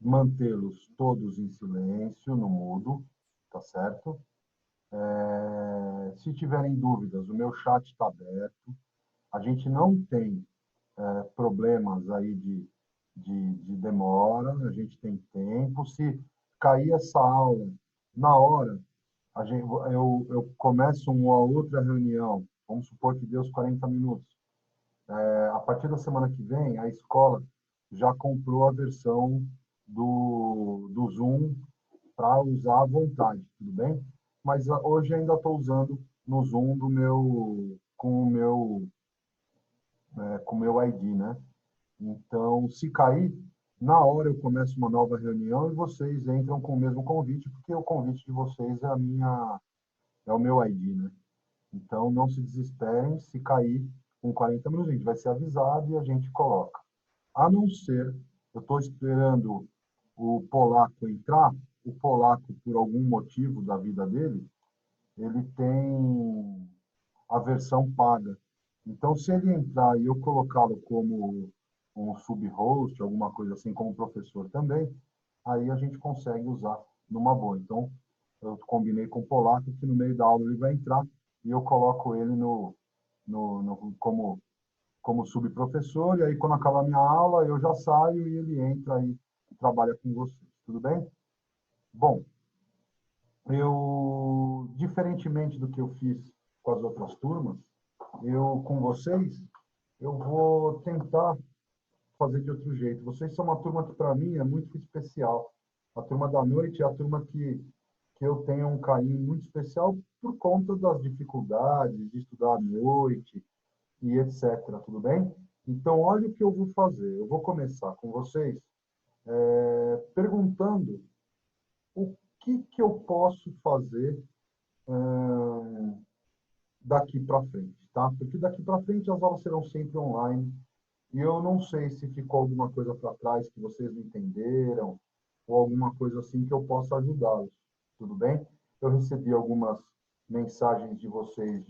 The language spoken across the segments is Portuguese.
mantê-los todos em silêncio, no mudo, tá certo? Se tiverem dúvidas, o meu chat está aberto. A gente não tem problemas aí de demora, a gente tem tempo. Se cair essa aula na hora, eu começo uma outra reunião, vamos supor que dê os 40 minutos. A partir da semana que vem, a escola já comprou a versão do Zoom para usar à vontade, tudo bem? Mas hoje ainda estou usando no Zoom com o meu ID, né? Então, se cair, na hora eu começo uma nova reunião e vocês entram com o mesmo convite, porque o convite de vocês é o meu ID, né? Então, não se desesperem se cair com 40 minutos. A gente vai ser avisado e a gente coloca. A não ser, eu estou esperando o polaco entrar, o polaco, por algum motivo da vida dele, ele tem a versão paga. Então, se ele entrar e eu colocá-lo como um sub-host, alguma coisa assim, como professor também, aí a gente consegue usar numa boa. Então, eu combinei com o polaco que no meio da aula ele vai entrar e eu coloco ele como subprofessor, e aí quando acabar a minha aula, eu já saio e ele entra e trabalha com vocês. Tudo bem? Bom, diferentemente do que eu fiz com as outras turmas, com vocês, eu vou tentar fazer de outro jeito. Vocês são uma turma que, para mim, é muito especial. A turma da noite é a turma que eu tenho um carinho muito especial por conta das dificuldades de estudar à noite e etc. Tudo bem? Então, olha o que eu vou fazer. Eu vou começar com vocês perguntando o que eu posso fazer daqui para frente, tá? Porque daqui para frente as aulas serão sempre online e eu não sei se ficou alguma coisa para trás que vocês não entenderam ou alguma coisa assim que eu possa ajudá-los, tudo bem? Eu recebi algumas mensagens de vocês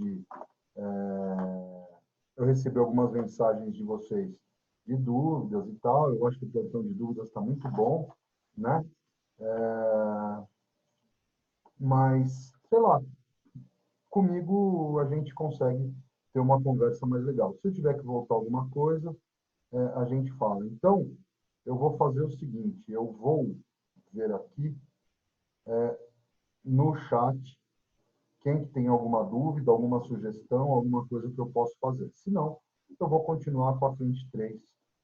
eu recebi algumas mensagens de vocês de dúvidas e tal. Eu acho que o plantão de dúvidas está muito bom, né? Mas, sei lá, comigo a gente consegue ter uma conversa mais legal. Se eu tiver que voltar alguma coisa, a gente fala. Então, eu vou fazer o seguinte, eu vou ver aqui no chat quem que tem alguma dúvida, alguma sugestão, alguma coisa que eu posso fazer. Se não, eu vou continuar com a frente 3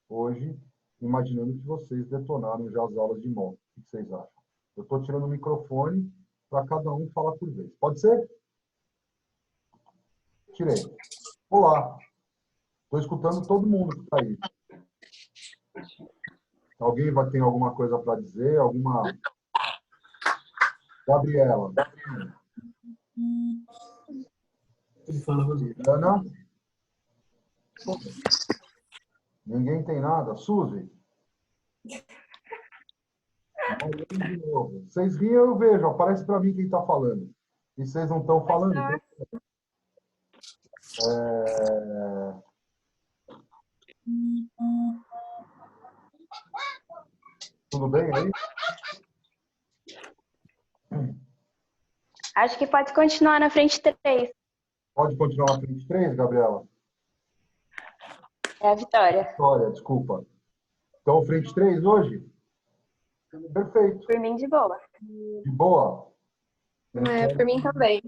hoje, imaginando que vocês detonaram já as aulas de moto. O que vocês acham? Eu estou tirando o microfone para cada um falar por vez. Pode ser? Tirei. Olá. Estou escutando todo mundo que está aí. Alguém ter alguma coisa para dizer? Gabriela. Ana? Ninguém tem nada? Suzy? De novo. Vocês riem, eu vejo. Aparece para mim quem está falando. E vocês não estão falando? Tudo bem aí? Acho que pode continuar na frente 3. Pode continuar na frente 3, Gabriela? É a Vitória. Vitória, desculpa. Então, frente 3 hoje? Perfeito. Por mim, de boa. De boa? Então, Por mim também.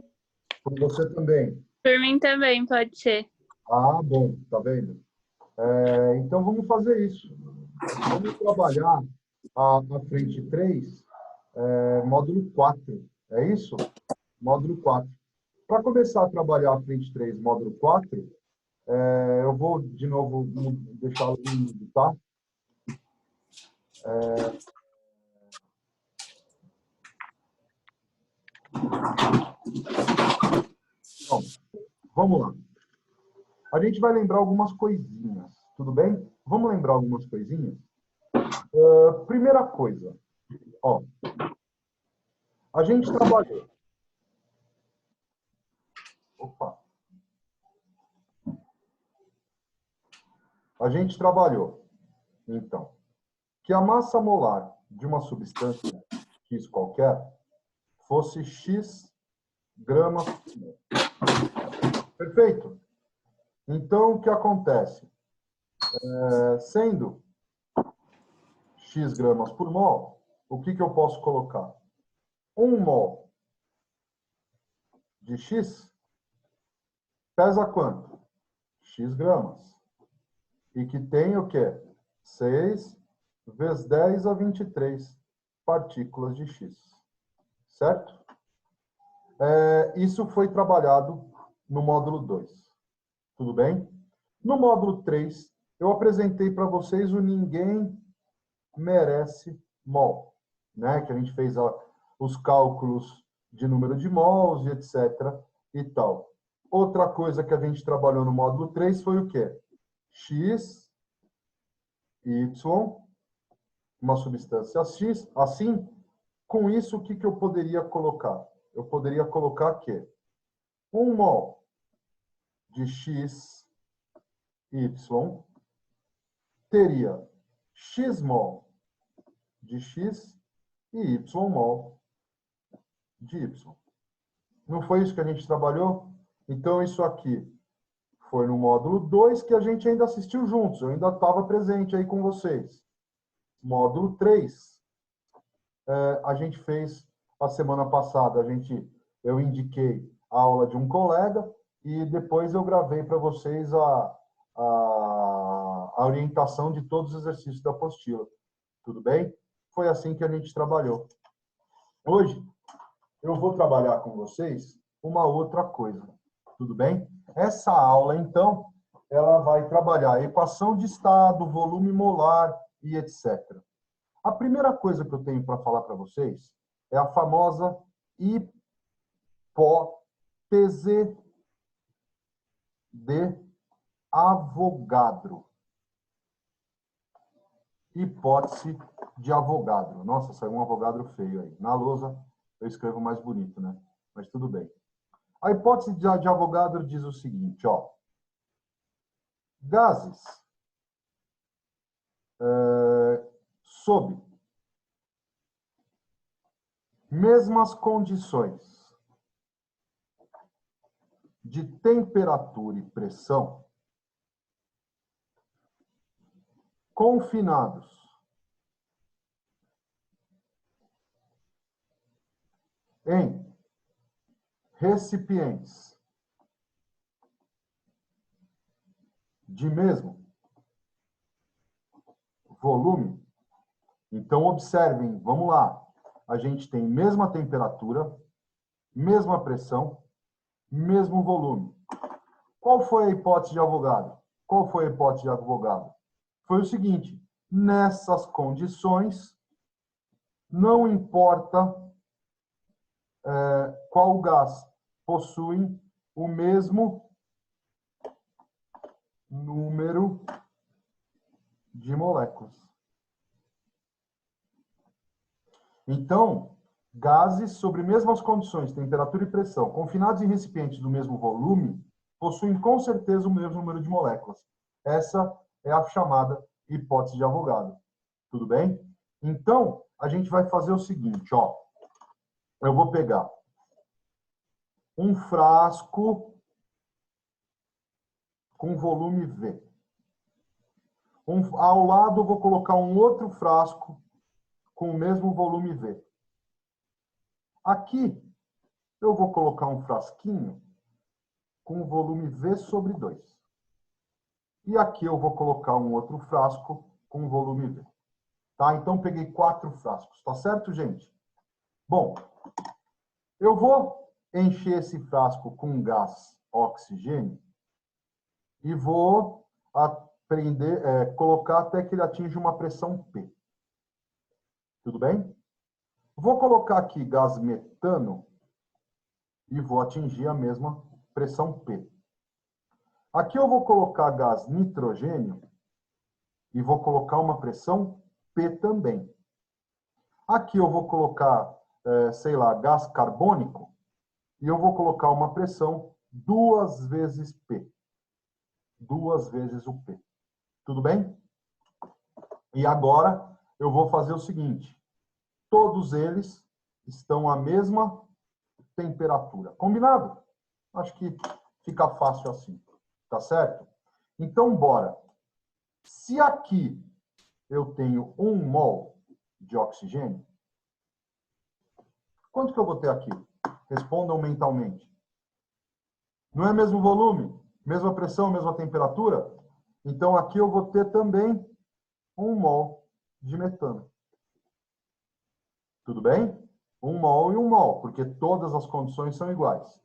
por você também. Por mim também, pode ser. Ah, bom, tá vendo? Então, vamos fazer isso. Vamos trabalhar a frente 3, módulo 4. É isso? Módulo 4. Para começar a trabalhar a frente 3, módulo 4, eu vou, de novo, deixá-lo no mudo, tá? Então, vamos lá. A gente vai lembrar algumas coisinhas, tudo bem? Vamos lembrar algumas coisinhas? Primeira coisa, ó. A gente trabalhou. Opa. A gente trabalhou, então, que a massa molar de uma substância X qualquer fosse X gramas por mol. Perfeito? Então, o que acontece? Sendo X gramas por mol, o que eu posso colocar? 1 mol de X pesa quanto? X gramas. E que tem o quê? 6 vezes 10 a 23 partículas de X. Certo? Isso foi trabalhado no módulo 2. Tudo bem? No módulo 3, eu apresentei para vocês o ninguém merece mol, né? Que a gente fez os cálculos de número de mols e etc. e tal. Outra coisa que a gente trabalhou no módulo 3 foi o quê? X, Y, uma substância X, assim, com isso, o que eu poderia colocar? Eu poderia colocar que 1 mol de X, Y, teria X mol de X e Y mol de Y. Não foi isso que a gente trabalhou? Então, isso aqui foi no módulo 2 que a gente ainda assistiu juntos. Eu ainda estava presente aí com vocês. Módulo 3, a gente fez a semana passada. Eu indiquei a aula de um colega e depois eu gravei para vocês a orientação de todos os exercícios da apostila. Tudo bem? Foi assim que a gente trabalhou. Hoje, eu vou trabalhar com vocês uma outra coisa. Tudo bem? Essa aula, então, ela vai trabalhar a equação de estado, volume molar e etc. A primeira coisa que eu tenho para falar para vocês é a famosa hipótese de Avogadro. Hipótese de Avogadro. Nossa, saiu um Avogadro feio aí. Na lousa eu escrevo mais bonito, né? Mas tudo bem. A hipótese de Avogadro diz o seguinte, ó. Gases sob mesmas condições de temperatura e pressão, confinados em recipientes de mesmo volume. Então, observem, vamos lá. A gente tem mesma temperatura, mesma pressão, mesmo volume. Qual foi a hipótese de Avogadro? Qual foi a hipótese de Avogadro? Foi o seguinte, nessas condições, não importa qual gás possui o mesmo número de moléculas. Então, gases sobre mesmas condições, temperatura e pressão, confinados em recipientes do mesmo volume, possuem com certeza o mesmo número de moléculas. Essa é a chamada hipótese de Avogadro. Tudo bem? Então, a gente vai fazer o seguinte, ó. Eu vou pegar um frasco com volume V. Ao lado, eu vou colocar um outro frasco com o mesmo volume V. Aqui, eu vou colocar um frasquinho com volume V sobre 2. E aqui eu vou colocar um outro frasco com volume V. Tá? Então, peguei 4 frascos. Tá certo, gente? Bom, eu vou encher esse frasco com gás oxigênio e vou colocar até que ele atinja uma pressão P. Tudo bem? Vou colocar aqui gás metano e vou atingir a mesma pressão P. Aqui eu vou colocar gás nitrogênio e vou colocar uma pressão P também. Aqui eu vou colocar, sei lá, gás carbônico e eu vou colocar uma pressão 2 vezes P. 2 vezes o P. Tudo bem? E agora eu vou fazer o seguinte. todos eles estão à mesma temperatura. Combinado? Acho que fica fácil assim. Tá certo? Então, bora. Se aqui eu tenho 1 mol de oxigênio, quanto que eu vou ter aqui? Respondam mentalmente. Não é mesmo volume? Mesma pressão, mesma temperatura? Então, aqui eu vou ter também 1 mol de metano. Tudo bem? 1 mol e 1 mol, porque todas as condições são iguais.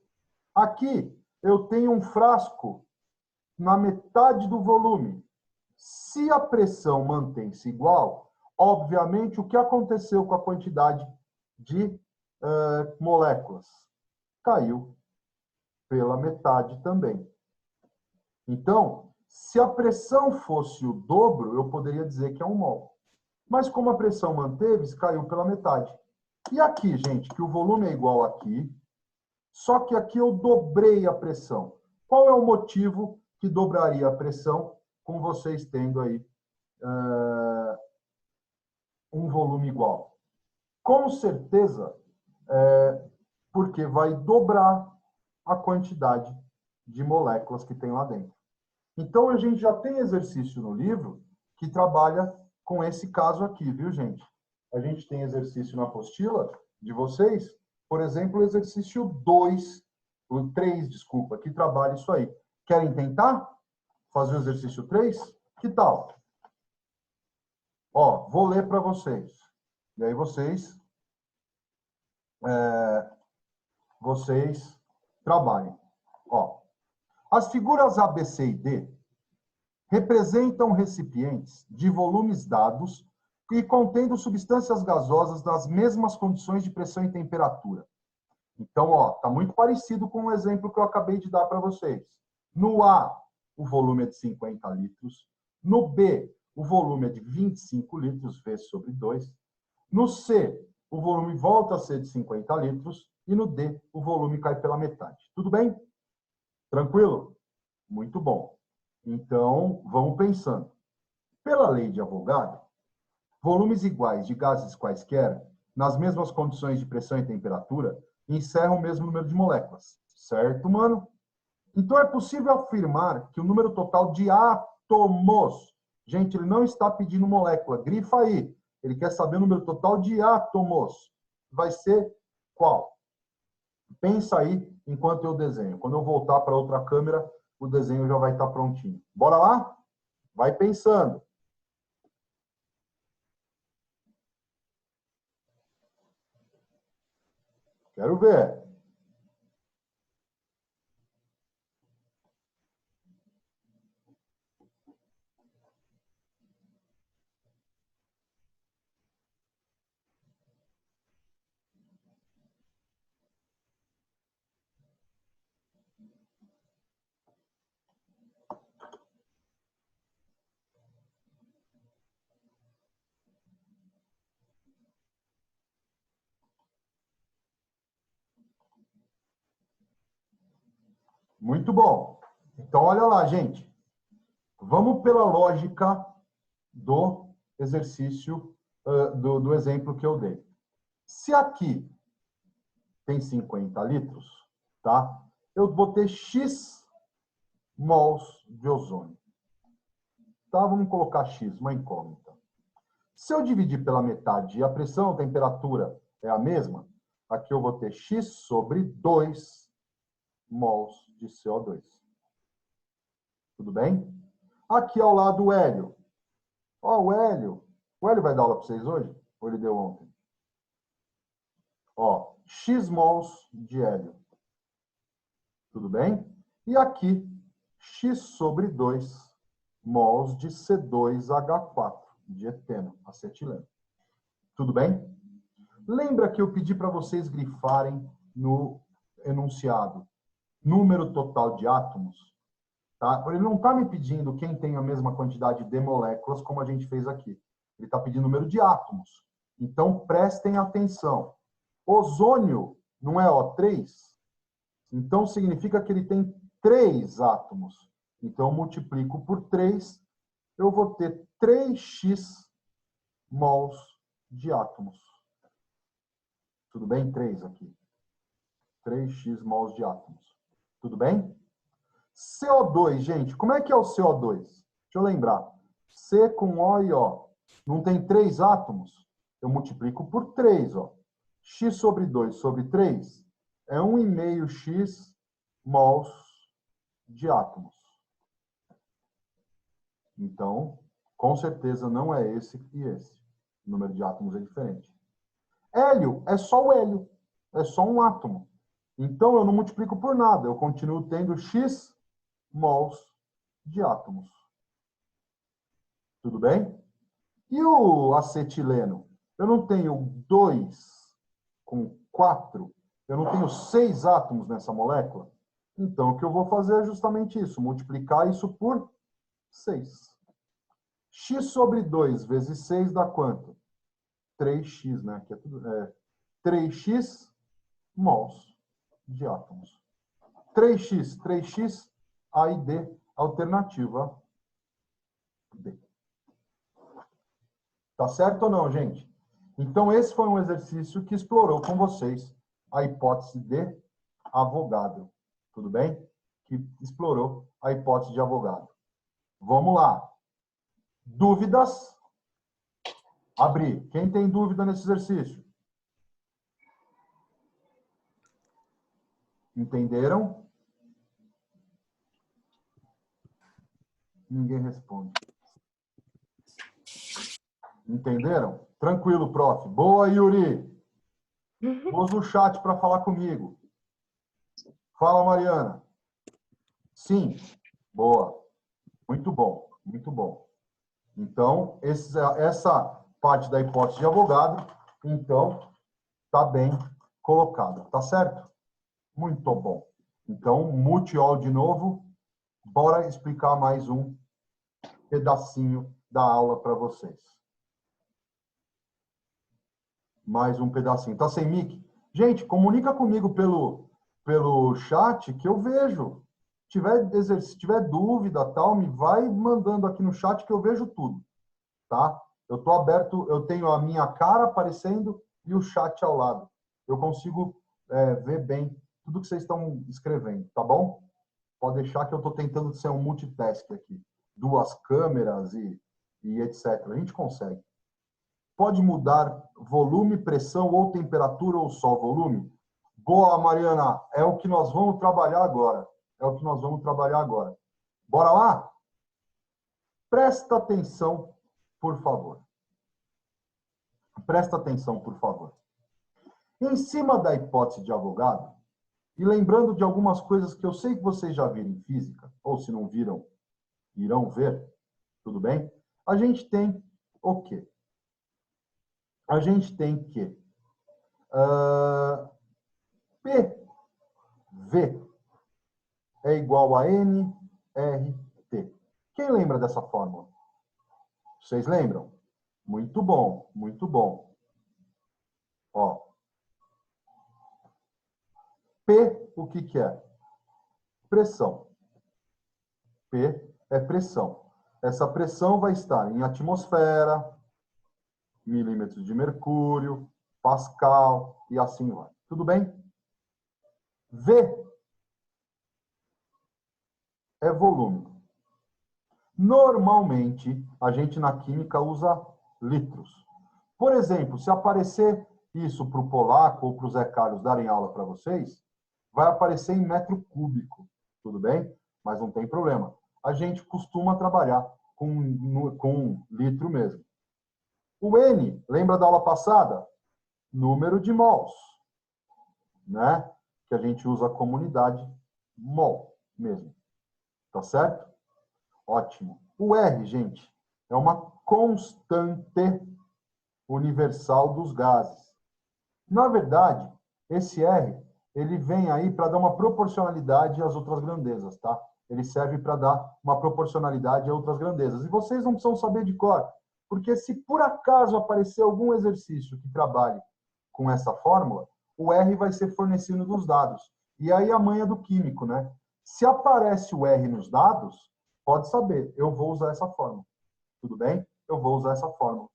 Aqui, eu tenho um frasco na metade do volume. Se a pressão mantém-se igual, obviamente, o que aconteceu com a quantidade de moléculas? Caiu pela metade também. Então, se a pressão fosse o dobro, eu poderia dizer que é 1 mol. Mas como a pressão manteve-se, caiu pela metade. E aqui, gente, que o volume é igual aqui, só que aqui eu dobrei a pressão. Qual é o motivo que dobraria a pressão com vocês tendo aí um volume igual? Com certeza, porque vai dobrar a quantidade de moléculas que tem lá dentro. Então, a gente já tem exercício no livro que trabalha com esse caso aqui, viu, gente? A gente tem exercício na apostila de vocês, por exemplo, o exercício 2, o 3, desculpa, que trabalha isso aí. Querem tentar fazer o exercício 3? Que tal? Ó, vou ler para vocês. E aí vocês trabalhem. Ó, as figuras A, B, C e D representam recipientes de volumes dados e contendo substâncias gasosas nas mesmas condições de pressão e temperatura. Então, ó, tá muito parecido com o exemplo que eu acabei de dar para vocês. No A, o volume é de 50 litros. No B, o volume é de 25 litros, vezes sobre 2. No C, o volume volta a ser de 50 litros. E no D, o volume cai pela metade. Tudo bem? Tranquilo? Muito bom. Então, vamos pensando. Pela lei de Avogadro, volumes iguais de gases quaisquer, nas mesmas condições de pressão e temperatura, encerram o mesmo número de moléculas. Certo, mano? Então, é possível afirmar que o número total de átomos... Gente, ele não está pedindo molécula. Grifa aí. Ele quer saber o número total de átomos. Vai ser qual? Pensa aí enquanto eu desenho. Quando eu voltar para outra câmera, o desenho já vai estar prontinho. Bora lá? Vai pensando. Quero ver. Muito bom. Então, olha lá, gente. Vamos pela lógica do exercício, do exemplo que eu dei. Se aqui tem 50 litros, tá? Eu vou ter X mols de ozônio. Tá? Vamos colocar X, uma incógnita. Se eu dividir pela metade e a pressão, a temperatura é a mesma, aqui eu vou ter X sobre 2 mols de CO2. Tudo bem? Aqui ao lado o hélio. Ó, o hélio. O hélio vai dar aula para vocês hoje? Ou ele deu ontem? Ó, X mols de hélio. Tudo bem? E aqui, X sobre 2 mols de C2H4, de eteno, acetileno. Tudo bem? Lembra que eu pedi para vocês grifarem no enunciado número total de átomos? Tá? Ele não está me pedindo quem tem a mesma quantidade de moléculas, como a gente fez aqui. Ele está pedindo o número de átomos. Então, prestem atenção. Ozônio não é O3? Então, significa que ele tem 3 átomos. Então, eu multiplico por 3, eu vou ter 3x mols de átomos. Tudo bem? 3 aqui. 3x mols de átomos. Tudo bem? CO2, gente, como é que é o CO2? Deixa eu lembrar. C com O e O. Não tem 3 átomos? Eu multiplico por 3, ó. X sobre 2 sobre 3 é 1,5x mols de átomos. Então, com certeza não é esse e esse. O número de átomos é diferente. Hélio é só o hélio. É só um átomo. Então, eu não multiplico por nada. Eu continuo tendo x mols de átomos. Tudo bem? E o acetileno? Eu não tenho 2 com 4. Eu não tenho 6 átomos nessa molécula. Então, o que eu vou fazer é justamente isso. Multiplicar isso por 6. X sobre 2 vezes 6 dá quanto? 3x, né? Que é tudo, 3x mols de átomos. 3x, 3x, A e D, alternativa D. Tá certo ou não, gente? Então, esse foi um exercício que explorou com vocês a hipótese de Avogadro. Tudo bem? Que explorou a hipótese de Avogadro. Vamos lá. Dúvidas? Abrir. Quem tem dúvida nesse exercício? Entenderam? Ninguém responde. Entenderam? Tranquilo, prof. Boa, Yuri. Usa o chat para falar comigo. Fala, Mariana. Sim. Boa. Muito bom. Muito bom. Então, essa parte da hipótese de Avogadro, então, está bem colocada. Tá certo? Muito bom. Então, mute all de novo. Bora explicar mais um pedacinho da aula para vocês. Mais um pedacinho. Tá sem mic? Gente, comunica comigo pelo chat que eu vejo. Se tiver dúvida, tal, me vai mandando aqui no chat que eu vejo tudo, tá? Eu tô aberto, eu tenho a minha cara aparecendo e o chat ao lado. Eu consigo ver bem tudo que vocês estão escrevendo, tá bom? Pode deixar que eu tô tentando ser um multitask aqui. 2 câmeras e etc. A gente consegue. Pode mudar volume, pressão ou temperatura ou só volume? Boa, Mariana. É o que nós vamos trabalhar agora. É o que nós vamos trabalhar agora. Bora lá? Presta atenção, por favor. Presta atenção, por favor. Em cima da hipótese de Avogadro, e lembrando de algumas coisas que eu sei que vocês já viram em física, ou se não viram, irão ver, tudo bem? A gente tem o quê? A gente tem que PV é igual a nRT. Quem lembra dessa fórmula? Vocês lembram? Muito bom, muito bom. Ó. P, o que que é? Pressão. P é pressão. Essa pressão vai estar em atmosfera, milímetros de mercúrio, Pascal e assim vai. Tudo bem? V é volume. Normalmente, a gente na química usa litros. Por exemplo, se aparecer isso para o Polaco ou para o Zé Carlos darem aula para vocês, vai aparecer em metro cúbico, tudo bem? Mas não tem problema. A gente costuma trabalhar com litro mesmo. O N, lembra da aula passada? Número de mols, né? Que a gente usa a comunidade mol mesmo. Tá certo? Ótimo. O R, gente, é uma constante universal dos gases. Na verdade, esse R, ele vem aí para dar uma proporcionalidade às outras grandezas, tá? Ele serve para dar uma proporcionalidade a outras grandezas. E vocês não precisam saber de cor, porque se por acaso aparecer algum exercício que trabalhe com essa fórmula, o R vai ser fornecido nos dados. E aí a manha do químico, né? Se aparece o R nos dados, pode saber, eu vou usar essa fórmula. Tudo bem? Eu vou usar essa fórmula.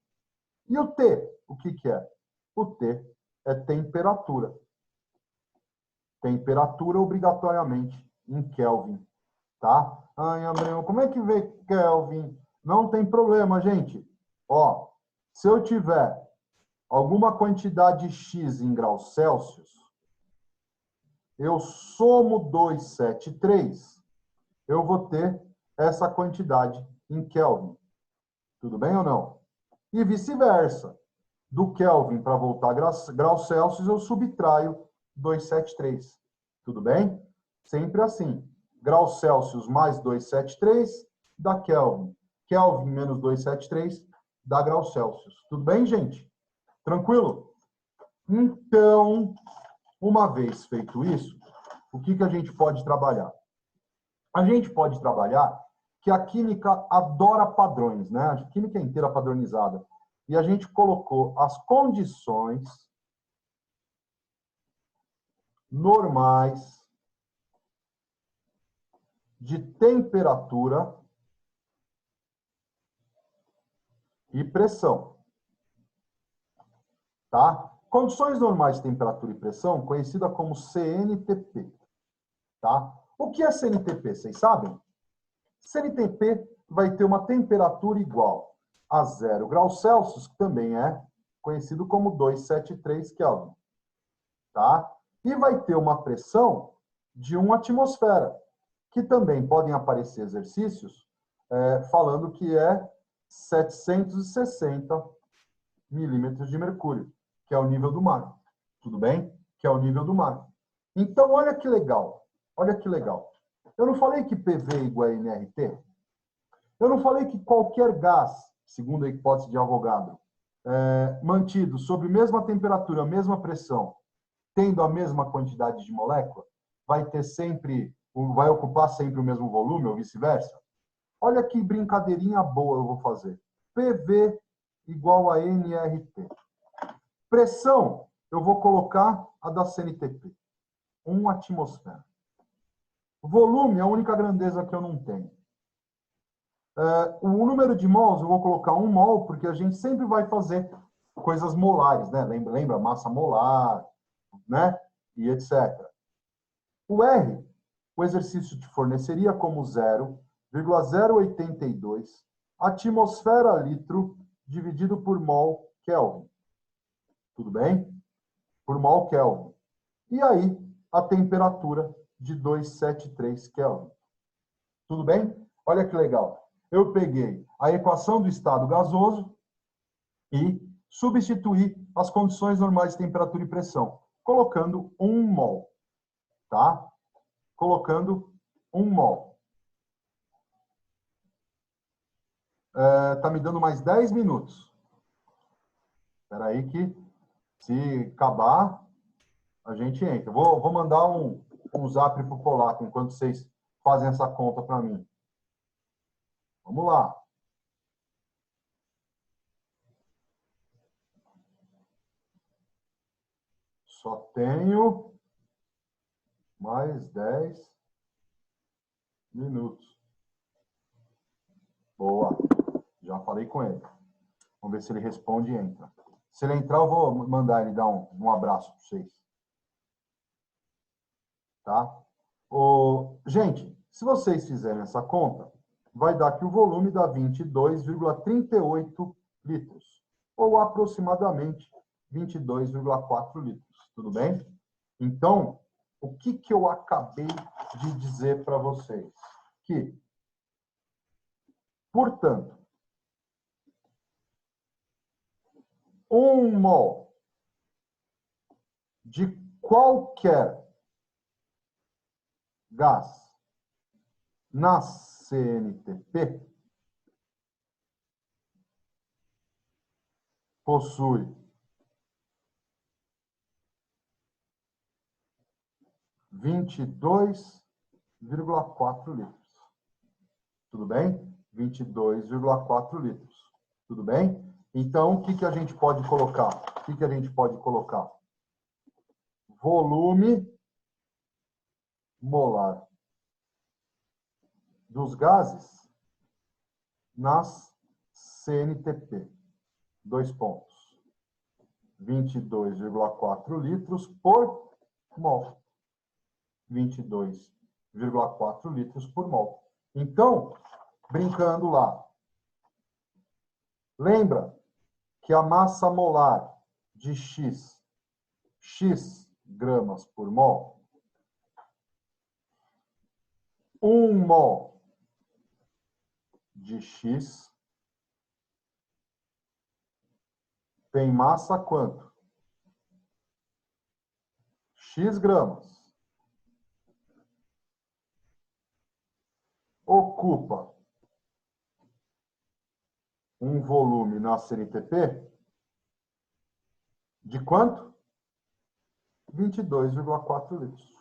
E o T, o que que é? O T é temperatura. Temperatura obrigatoriamente em Kelvin, tá? Ai, André, como é que vê Kelvin? Não tem problema, gente. Ó, se eu tiver alguma quantidade X em graus Celsius, eu somo 273, eu vou ter essa quantidade em Kelvin. Tudo bem ou não? E vice-versa. Do Kelvin para voltar a graus Celsius, eu subtraio 273. Tudo bem? Sempre assim. Graus Celsius mais 273 dá Kelvin. Kelvin menos 273 dá graus Celsius. Tudo bem, gente? Tranquilo? Então, uma vez feito isso, o que a gente pode trabalhar? A gente pode trabalhar que a química adora padrões, né? A química é inteira padronizada. E a gente colocou as condições normais de temperatura e pressão. Tá? Condições normais de temperatura e pressão, conhecida como CNTP. Tá? O que é CNTP? Vocês sabem? CNTP vai ter uma temperatura igual a 0 graus Celsius, que também é conhecido como 273 Kelvin. Tá? E vai ter uma pressão de 1 atmosfera, que também podem aparecer exercícios falando que é 760 milímetros de mercúrio, que é o nível do mar. Tudo bem? Que é o nível do mar. Então, olha que legal. Olha que legal. Eu não falei que PV é igual a nRT? Eu não falei que qualquer gás, segundo a hipótese de Avogadro, mantido sob a mesma temperatura, a mesma pressão, tendo a mesma quantidade de molécula, vai ocupar sempre o mesmo volume ou vice-versa? Olha que brincadeirinha boa eu vou fazer. PV igual a nRT. Pressão, eu vou colocar a da CNTP. 1 atmosfera. Volume é a única grandeza que eu não tenho. O número de mols, eu vou colocar 1 mol, porque a gente sempre vai fazer coisas molares, né? Lembra? Massa molar, né? E etc. O R, o exercício te forneceria como 0,082 atmosfera litro dividido por mol Kelvin. Tudo bem? Por mol Kelvin. E aí, a temperatura de 273 Kelvin. Tudo bem? Olha que legal. Eu peguei a equação do estado gasoso e substituí as condições normais de temperatura e pressão, colocando 1 mol. Tá? Colocando 1 mol. Tá me dando mais 10 minutos. Espera aí que, se acabar, a gente entra. Vou mandar um zap para o Polaco enquanto vocês fazem essa conta para mim. Vamos lá. Só tenho mais 10 minutos. Boa. Já falei com ele. Vamos ver se ele responde e entra. Se ele entrar, eu vou mandar ele dar um abraço para vocês. Tá? Gente, se vocês fizerem essa conta, vai dar que o volume dá 22,38 litros. Ou aproximadamente 22,4 litros. Tudo bem? Então, o que eu acabei de dizer para vocês? Que, portanto, 1 mol de qualquer gás na CNTP possui 22,4 litros. Tudo bem? 22,4 litros. Tudo bem? Então, o que a gente pode colocar? O que a gente pode colocar? Volume molar dos gases nas CNTP. 2 pontos. 22,4 litros por mol. 22,4 litros por mol. Então, brincando lá, lembra que a massa molar de X gramas por mol, 1 mol de X tem massa quanto? X gramas. Ocupa um volume na CNTP de quanto? 22,4 litros.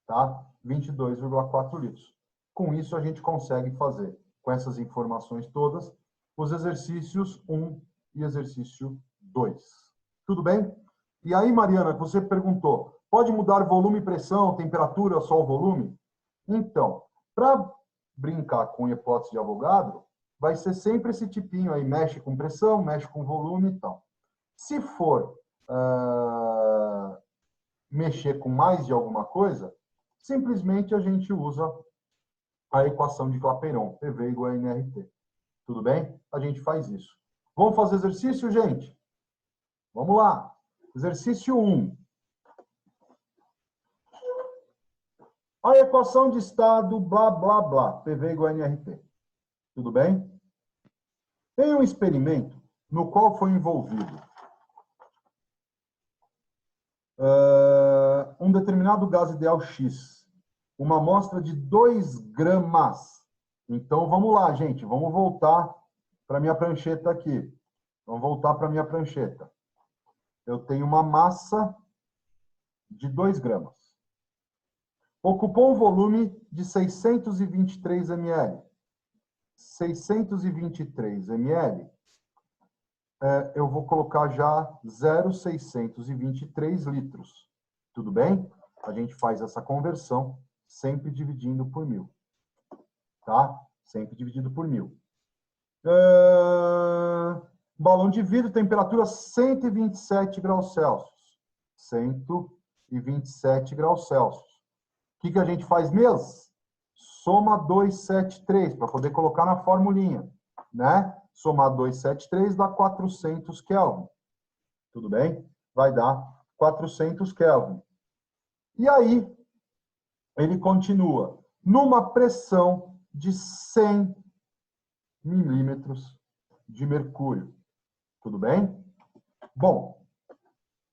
Tá? 22,4 litros. Com isso, a gente consegue fazer, com essas informações todas, os exercícios 1 e exercício 2. Tudo bem? E aí, Mariana, você perguntou, pode mudar volume, pressão, temperatura, só o volume? Então, para brincar com hipótese de Avogadro, vai ser sempre esse tipinho aí, mexe com pressão, mexe com volume e tal. Se for mexer com mais de alguma coisa, simplesmente a gente usa a equação de Clapeyron, PV igual a nRT. Tudo bem? A gente faz isso. Vamos fazer exercício, gente? Vamos lá. Exercício 1. A equação de estado, blá, blá, blá, PV igual a nRT. Tudo bem? Tem um experimento no qual foi envolvido um determinado gás ideal X, uma amostra de 2 gramas. Então, vamos lá, gente. Vamos voltar para a minha prancheta aqui. Vamos voltar para a minha prancheta. Eu tenho uma massa de 2 gramas. Ocupou um volume de 623 ml. 623 ml, eu vou colocar já 0,623 litros. Tudo bem? A gente faz essa conversão sempre dividindo por 1000. Tá? Sempre dividido por 1000. Balão de vidro, temperatura 127 graus Celsius. 127 graus Celsius. O que a gente faz mesmo? Soma 273, para poder colocar na formulinha, né? Somar 273 dá 400 Kelvin. Tudo bem? Vai dar 400 Kelvin. E aí, ele continua numa pressão de 100 milímetros de mercúrio. Tudo bem? Bom,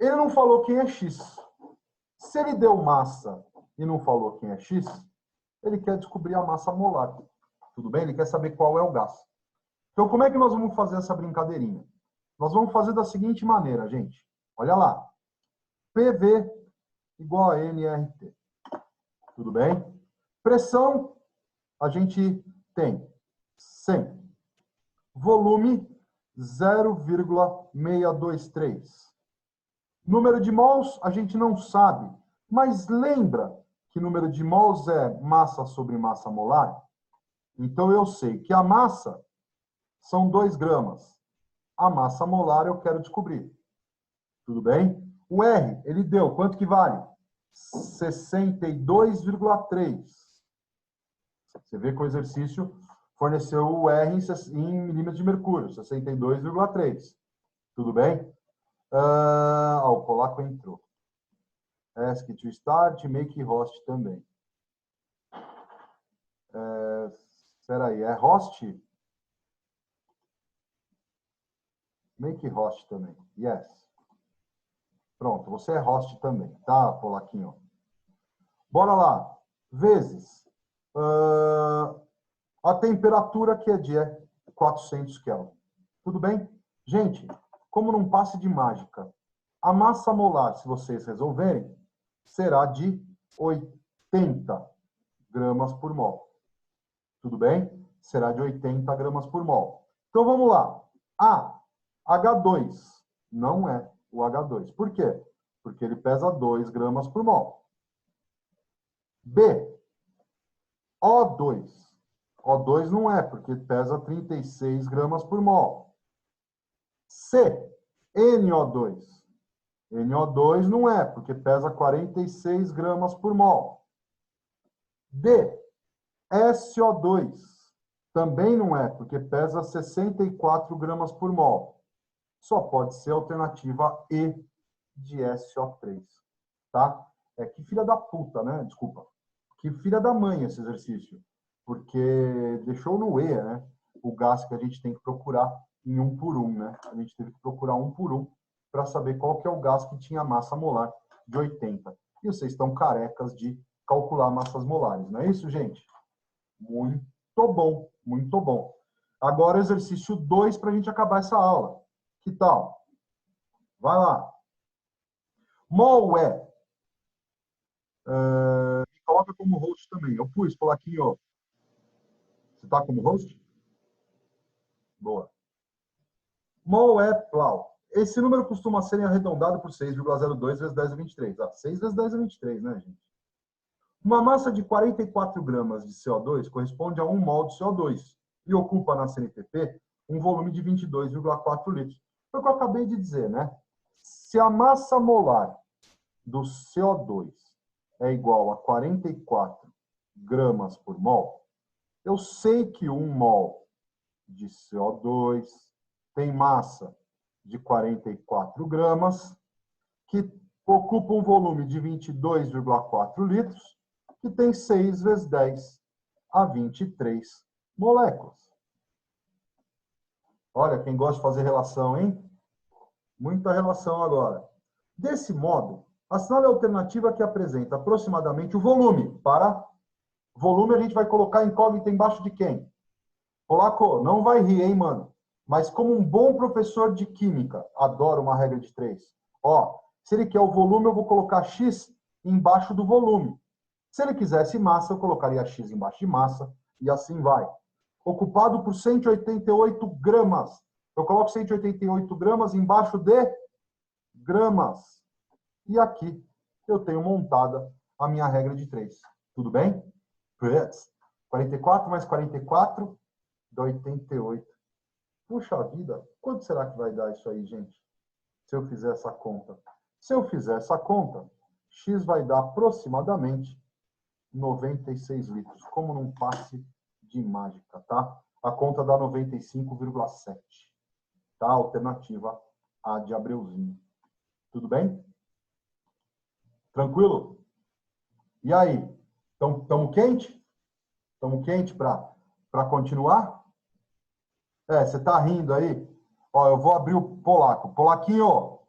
ele não falou quem é X. Se ele deu massa e não falou quem é X, ele quer descobrir a massa molar. Tudo bem? Ele quer saber qual é o gás. Então, como é que nós vamos fazer essa brincadeirinha? Nós vamos fazer da seguinte maneira, gente. Olha lá. PV igual a nRT. Tudo bem? Pressão, a gente tem 100. Volume, 0,623. Número de mols, a gente não sabe. Mas lembra que número de mols é massa sobre massa molar? Então, eu sei que a massa são 2 gramas. A massa molar eu quero descobrir. Tudo bem? O R, ele deu. Quanto que vale? 62,3. Você vê que o exercício forneceu o R em milímetros de mercúrio. 62,3. Tudo bem? O polaco entrou. Ask to start, make host também. Espera aí, é host? Make host também. Yes. Pronto, você é host também, tá, polaquinho? Bora lá. Vezes a temperatura que é de 400 Kelvin. Tudo bem? Gente, como num passe de mágica, a massa molar, se vocês resolverem, será de 80 gramas por mol. Tudo bem? Será de 80 gramas por mol. Então, vamos lá. H2 não é o H2. Por quê? Porque ele pesa 2 gramas por mol. B, O2. O2 não é, porque pesa 36 gramas por mol. C, NO2. NO2 não é, porque pesa 46 gramas por mol. D. SO2. Também não é, porque pesa 64 gramas por mol. Só pode ser a alternativa E de SO3. Tá? É que filha da puta, né? Desculpa. Que filha da mãe esse exercício. Porque deixou no E, né? O gás que a gente tem que procurar em 1 por 1, né? A gente teve que procurar 1 por 1 para saber qual que é o gás que tinha massa molar de 80. E vocês estão carecas de calcular massas molares, não é isso, gente? Muito bom, muito bom. Agora, exercício 2 para a gente acabar essa aula. Que tal? Vai lá. Mol é. Me coloca como host também. Eu pus, Polaquinho. Você está como host? Boa. Mol é Plau. Esse número costuma ser arredondado por 6,02 vezes 10 a 23. 6 vezes 10 a 23, né, gente? Uma massa de 44 gramas de CO2 corresponde a 1 mol de CO2 e ocupa na CNTP um volume de 22,4 litros. Foi o que eu acabei de dizer, né? Se a massa molar do CO2 é igual a 44 gramas por mol, eu sei que 1 mol de CO2 tem massa de 44 gramas, que ocupa um volume de 22,4 litros, que tem 6 vezes 10 a 23 moléculas. Olha, quem gosta de fazer relação, hein? Muita relação agora. Desse modo, assinale a alternativa que apresenta aproximadamente o volume. Para volume, a gente vai colocar incógnita embaixo de quem? Polaco, não vai rir, hein, mano? Mas como um bom professor de química, adoro uma regra de 3. Ó, se ele quer o volume, eu vou colocar X embaixo do volume. Se ele quisesse massa, eu colocaria X embaixo de massa, e assim vai. Ocupado por 188 gramas. Eu coloco 188 gramas embaixo de gramas. E aqui eu tenho montada a minha regra de 3. Tudo bem? 44 mais 44 dá 88. Puxa vida, quanto será que vai dar isso aí, gente? Se eu fizer essa conta. Se eu fizer essa conta, X vai dar aproximadamente 96 litros. Como num passe de mágica, tá? A conta dá 95,7. Tá? Alternativa A de Abreuzinho. Tudo bem? Tranquilo? E aí? Estamos quente? Estamos quente para continuar? Você está rindo aí? Ó, eu vou abrir o polaco. Polaquinho,